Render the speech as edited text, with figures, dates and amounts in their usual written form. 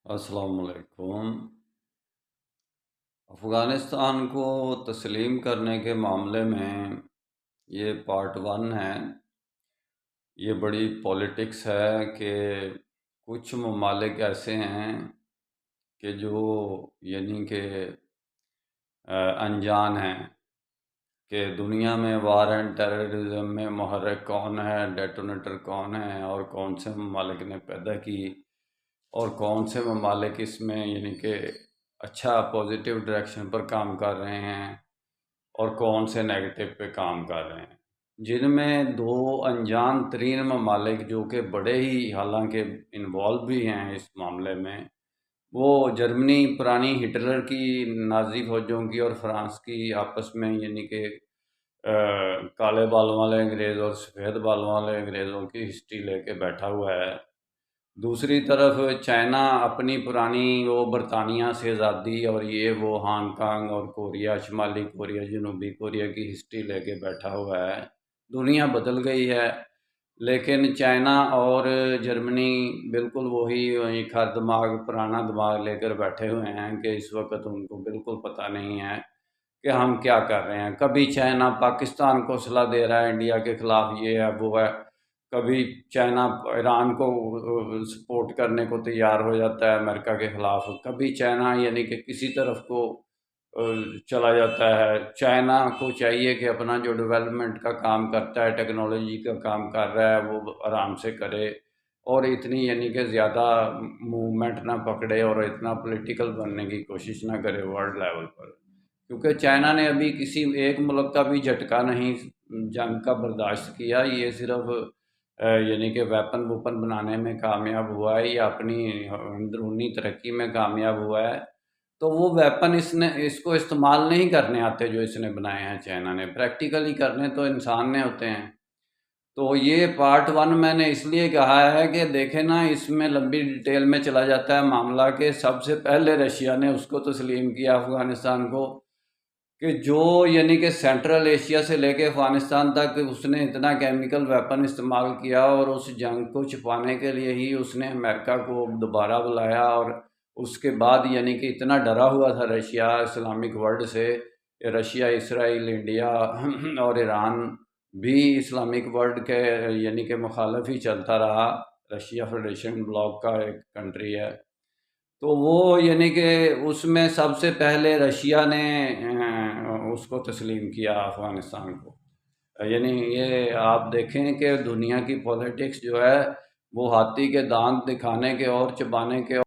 السلام علیکم۔ افغانستان کو تسلیم کرنے کے معاملے میں یہ پارٹ 1 ہے۔ یہ بڑی پولیٹکس ہے کہ کچھ ممالک ایسے ہیں کہ جو یعنی کہ انجان ہیں کہ دنیا میں وار اینڈ ٹیررزم میں محرک کون ہے، ڈیٹونیٹر کون ہے، اور کون سے ممالک نے پیدا کی، اور کون سے ممالک اس میں یعنی کہ اچھا پازیٹیو ڈائریکشن پر کام کر رہے ہیں اور کون سے نیگیٹو پہ کام کر رہے ہیں، جن میں دو انجان ترین ممالک جو کہ بڑے ہی حالانکہ انوالو بھی ہیں اس معاملے میں، وہ جرمنی پرانی ہٹلر کی نازی فوجوں کی اور فرانس کی آپس میں یعنی کہ کالے بالوں والے انگریز اور سفید بالوں والے انگریزوں کی ہسٹری لے کے بیٹھا ہوا ہے۔ دوسری طرف چائنا اپنی پرانی وہ برطانیہ سے آزادی اور یہ وہ ہانگ کانگ اور کوریا، شمالی کوریا، جنوبی کوریا کی ہسٹری لے کے بیٹھا ہوا ہے۔ دنیا بدل گئی ہے، لیکن چائنا اور جرمنی بالکل وہی کھر دماغ پرانا دماغ لے کر بیٹھے ہوئے ہیں کہ اس وقت ان کو بالکل پتہ نہیں ہے کہ ہم کیا کر رہے ہیں۔ کبھی چائنا پاکستان کو صلاح دے رہا ہے انڈیا کے خلاف، یہ ہے وہ ہے، کبھی چائنا ایران کو سپورٹ کرنے کو تیار ہو جاتا ہے امریکہ کے خلاف، کبھی چائنا یعنی کہ کسی طرف کو چلا جاتا ہے۔ چائنا کو چاہیے کہ اپنا جو ڈیولپمنٹ کا کام کرتا ہے، ٹیکنالوجی کا کام کر رہا ہے، وہ آرام سے کرے اور اتنی یعنی کہ زیادہ موومنٹ نہ پکڑے اور اتنا پولیٹیکل بننے کی کوشش نہ کرے ورلڈ لیول پر، کیونکہ چائنا نے ابھی کسی ایک ملک کا بھی جھٹکا نہیں جنگ کا برداشت کیا۔ یہ صرف یعنی کہ ویپن بنانے میں کامیاب ہوا ہے یا اپنی اندرونی ترقی میں کامیاب ہوا ہے، تو وہ ویپن اس کو استعمال نہیں کرنے آتے جو اس نے بنائے ہیں چائنا نے، پریکٹیکلی کرنے تو انسان نے ہوتے ہیں۔ تو یہ پارٹ 1 میں نے اس لیے کہا ہے کہ دیکھیں نا، اس میں لمبی ڈیٹیل میں چلا جاتا ہے معاملہ کہ سب سے پہلے رشیا نے اس کو تسلیم کیا افغانستان کو، کہ جو یعنی کہ سینٹرل ایشیا سے لے کے افغانستان تک اس نے اتنا کیمیکل ویپن استعمال کیا، اور اس جنگ کو چھپانے کے لیے ہی اس نے امریکہ کو دوبارہ بلایا، اور اس کے بعد یعنی کہ اتنا ڈرا ہوا تھا رشیا اسلامک ورلڈ سے، رشیا، اسرائیل، انڈیا اور ایران بھی اسلامک ورلڈ کے یعنی کہ مخالف ہی چلتا رہا۔ رشیا فیڈریشن بلاک کا ایک کنٹری ہے، تو وہ یعنی کہ اس میں سب سے پہلے رشیا نے اس کو تسلیم کیا افغانستان کو۔ یعنی یہ آپ دیکھیں کہ دنیا کی پولیٹکس جو ہے وہ ہاتھی کے دانت دکھانے کے اور چبانے کے